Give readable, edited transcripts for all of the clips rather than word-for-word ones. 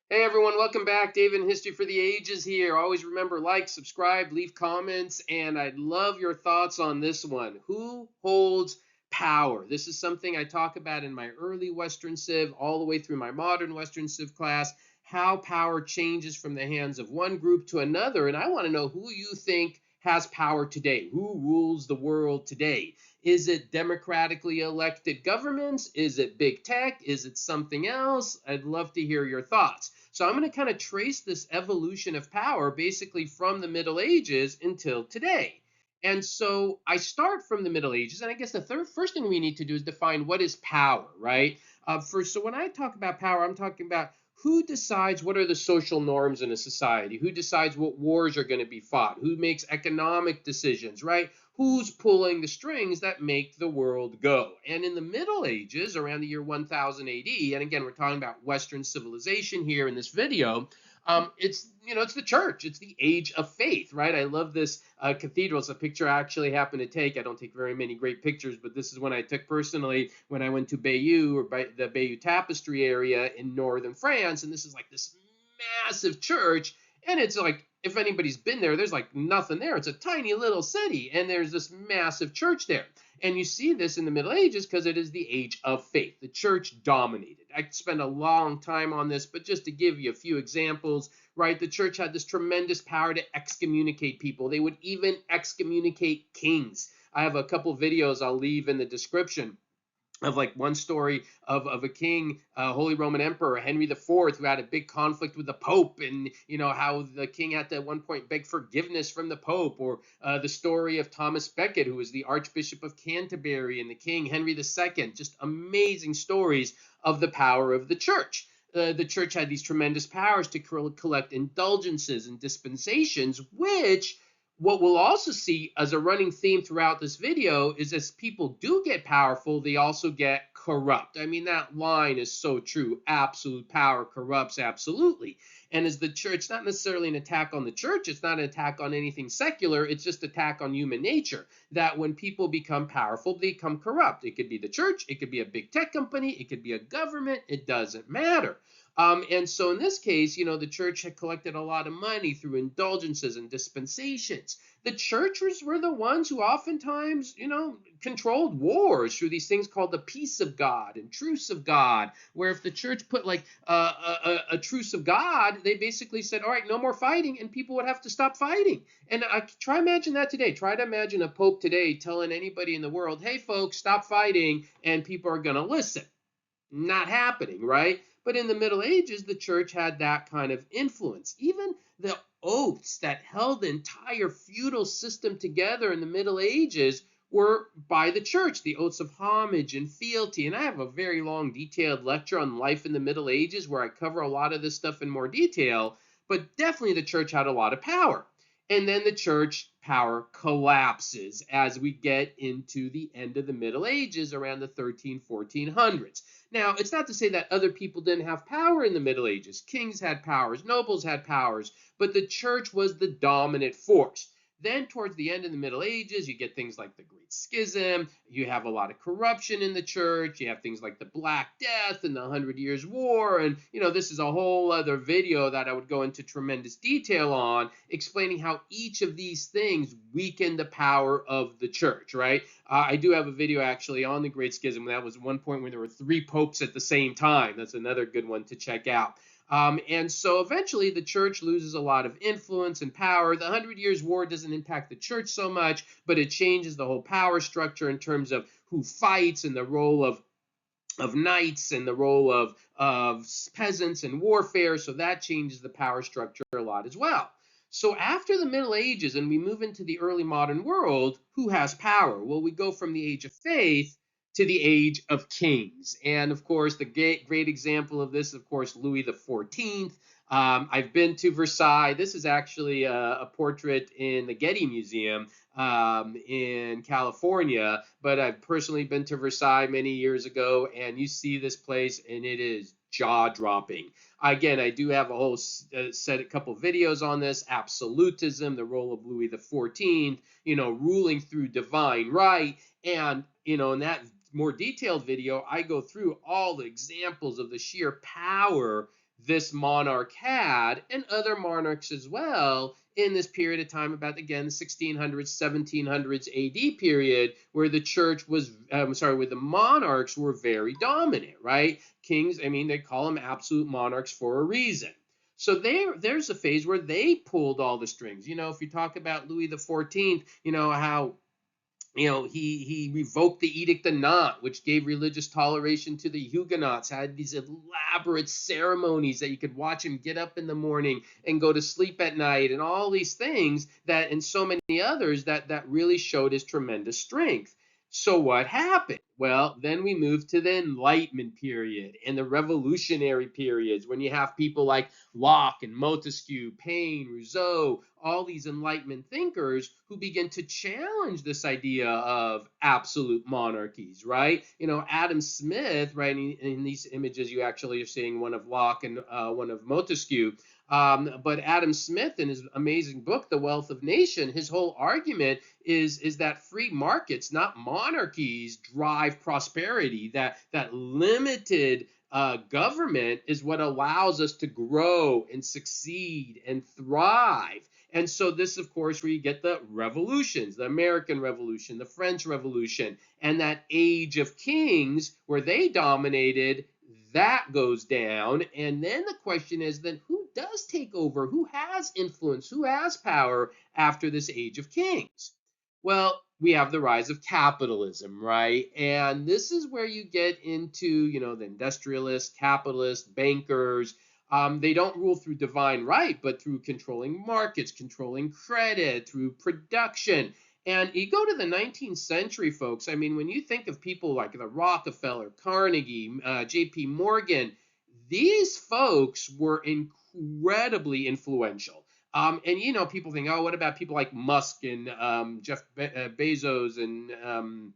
Hey everyone, welcome back. David in History for the Ages here. Always remember, like, subscribe, leave comments, and I'd love your thoughts on this one. Who holds power? This is something I talk about in my early Western Civ all the way through my modern Western Civ class, how power changes from the hands of one group to another. And I want to know who you think has power today. Who rules the world today? Is it democratically elected governments? Is it big tech? Is it something else? I'd love to hear your thoughts. So I'm going to kind of trace this evolution of power basically from the Middle Ages until today. And so I start from the Middle Ages, and I guess the first thing we need to do is define what is power, right? So when I talk about power, I'm talking about who decides what are the social norms in a society, who decides what wars are going to be fought, who makes economic decisions, right? Who's pulling the strings that make the world go. And in the Middle Ages, around the year 1000 AD, and again, we're talking about Western civilization here in this video, it's the church. It's the age of faith, right? I love this cathedral. It's a picture I actually happen to take. I don't take very many great pictures, but this is one I took personally when I went to Bayeux, or by the Bayeux Tapestry area in northern France, and this is like this massive church, and it's like, if anybody's been there, there's like nothing there. It's a tiny little city, and there's this massive church there. And you see this in the Middle Ages because it is the age of faith. The church dominated. I could spend a long time on this, but just to give you a few examples, right? The church had this tremendous power to excommunicate people. They would even excommunicate kings. I have a couple videos I'll leave in the description of like one story of a king, Holy Roman Emperor Henry IV, who had a big conflict with the Pope, and how the king had to at one point beg forgiveness from the Pope, or the story of Thomas Becket, who was the Archbishop of Canterbury, and the King Henry II. Just amazing stories of the power of the church. The church had these tremendous powers to collect indulgences and dispensations, which what we'll also see as a running theme throughout this video is as people do get powerful, they also get corrupt. I mean, that line is so true. Absolute power corrupts absolutely. And as the church, it's not necessarily an attack on the church, it's not an attack on anything secular, it's just an attack on human nature. That when people become powerful, they become corrupt. It could be the church, it could be a big tech company, it could be a government, it doesn't matter. And so in this case, the church had collected a lot of money through indulgences and dispensations. The churches were the ones who oftentimes, controlled wars through these things called the peace of God and truce of God, where if the church put like a truce of God, they basically said, all right, no more fighting, and people would have to stop fighting. And I try imagine that today. Try to imagine a pope today telling anybody in the world, hey, folks, stop fighting, and people are going to listen. Not happening, right? But in the Middle Ages, the church had that kind of influence. Even the oaths that held the entire feudal system together in the Middle Ages were by the church, the oaths of homage and fealty. And I have a very long, detailed lecture on life in the Middle Ages where I cover a lot of this stuff in more detail. But definitely the church had a lot of power. And then the church power collapses as we get into the end of the Middle Ages around the 1400s. Now, it's not to say that other people didn't have power in the Middle Ages. Kings had powers, nobles had powers, but the church was the dominant force. Then, towards the end of the Middle Ages, you get things like the Great Schism. You have a lot of corruption in the church. You have things like the Black Death and the 100 Years' War. And, this is a whole other video that I would go into tremendous detail on, explaining how each of these things weakened the power of the church, right? I do have a video actually on the Great Schism. That was one point where there were 3 popes at the same time. That's another good one to check out. And so eventually the church loses a lot of influence and power. The 100 Years' War doesn't impact the church so much, but it changes the whole power structure in terms of who fights and the role of knights and the role of peasants in warfare. So that changes the power structure a lot as well. So after the Middle Ages and we move into the early modern world, who has power? Well, we go from the age of faith to the age of kings. And of course, the great example of this, of course, Louis XIV. I've been to Versailles. This is actually a portrait in the Getty Museum in California, but I've personally been to Versailles many years ago, and you see this place, and it is jaw-dropping. Again, I do have a whole a couple videos on this. Absolutism, the role of Louis XIV, ruling through divine right, and in that more detailed video, I go through all the examples of the sheer power this monarch had, and other monarchs as well, in this period of time, about again the 1600s, 1700s AD period, where the church was, where the monarchs were very dominant, right? Kings, I mean, they call them absolute monarchs for a reason. So there's a phase where they pulled all the strings. If you talk about Louis the 14th, how he revoked the Edict of Nantes, which gave religious toleration to the Huguenots, had these elaborate ceremonies that you could watch him get up in the morning and go to sleep at night, and all these things that, and so many others that really showed his tremendous strength. So what happened? Well, then we move to the Enlightenment period and the revolutionary periods, when you have people like Locke and Montesquieu, Paine, Rousseau, all these Enlightenment thinkers who begin to challenge this idea of absolute monarchies, right? Adam Smith, right, in these images, you actually are seeing one of Locke and one of Montesquieu. But Adam Smith, in his amazing book, The Wealth of Nations, his whole argument is that free markets, not monarchies, drive prosperity. That limited government is what allows us to grow and succeed and thrive. And so this, of course, where you get the revolutions, the American Revolution, the French Revolution, and that age of kings where they dominated, that goes down. And then the question is, then who does take over? Who has influence? Who has power after this age of kings? Well, we have the rise of capitalism, right? And this is where you get into, the industrialists, capitalists, bankers. They don't rule through divine right, but through controlling markets, controlling credit, through production. And you go to the 19th century, folks. I mean, when you think of people like the Rockefeller, Carnegie, J.P. Morgan, these folks were incredibly influential. And people think, oh, what about people like Musk and Jeff Bezos and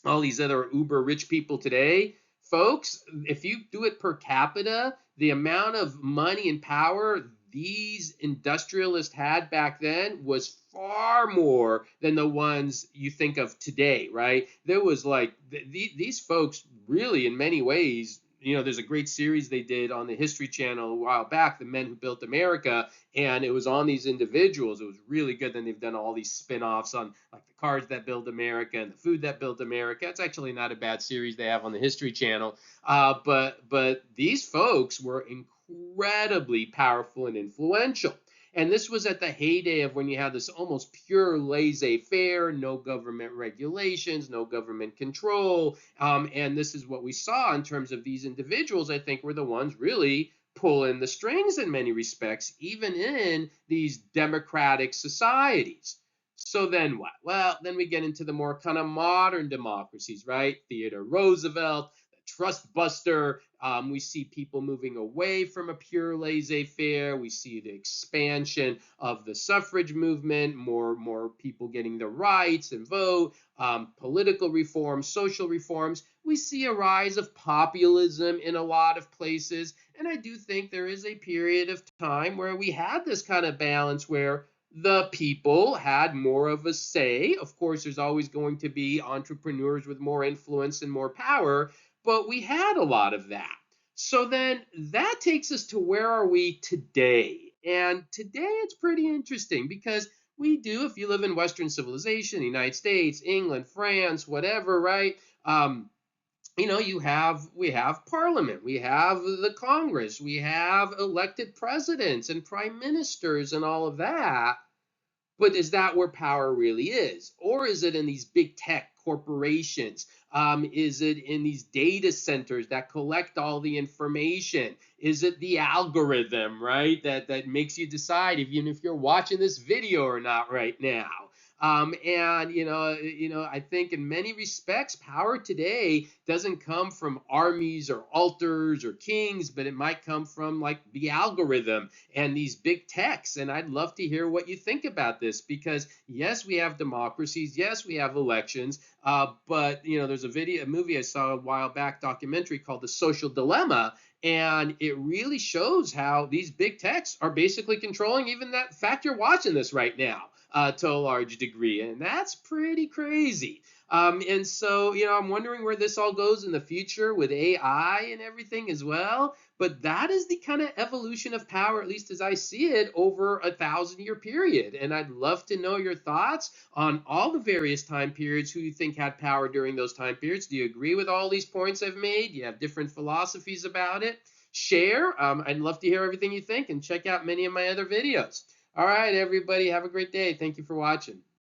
all these other uber rich people today? Folks, if you do it per capita, the amount of money and power these industrialists had back then was far more than the ones you think of today, right? There was like these folks really, in many ways, there's a great series they did on the History Channel a while back, The Men Who Built America, and it was on these individuals. It was really good. Then they've done all these spin-offs on like the cars that built America and the food that built America. It's actually not a bad series they have on the History Channel. But these folks were incredibly powerful and influential. And this was at the heyday of when you had this almost pure laissez-faire, no government regulations, no government control. And this is what we saw in terms of these individuals, I think, were the ones really pulling the strings in many respects, even in these democratic societies. So then what? Well, then we get into the more kind of modern democracies, right? Theodore Roosevelt, the trust buster. We see people moving away from a pure laissez-faire. We see the expansion of the suffrage movement, more people getting the rights and vote, political reforms, social reforms. We see a rise of populism in a lot of places. And I do think there is a period of time where we had this kind of balance where the people had more of a say. Of course, there's always going to be entrepreneurs with more influence and more power, but we had a lot of that. So then that takes us to where are we today? And today it's pretty interesting because we do, if you live in Western civilization, the United States, England, France, whatever, right? We have parliament, we have the Congress, we have elected presidents and prime ministers and all of that. But is that where power really is? Or is it in these big tech corporations? Is it in these data centers that collect all the information? Is it the algorithm, right, that makes you decide even if you're watching this video or not right now? And I think in many respects, power today doesn't come from armies or altars or kings, but it might come from like the algorithm and these big techs. And I'd love to hear what you think about this because yes, we have democracies, yes, we have elections, but there's a movie I saw a while back, documentary called The Social Dilemma, and it really shows how these big techs are basically controlling even that fact you're watching this right now to a large degree. And that's pretty crazy. And so, I'm wondering where this all goes in the future with AI and everything as well. But that is the kind of evolution of power, at least as I see it, over a 1,000-year period. And I'd love to know your thoughts on all the various time periods, who you think had power during those time periods. Do you agree with all these points I've made? Do you have different philosophies about it? Share. I'd love to hear everything you think, and check out many of my other videos. All right, everybody, have a great day. Thank you for watching.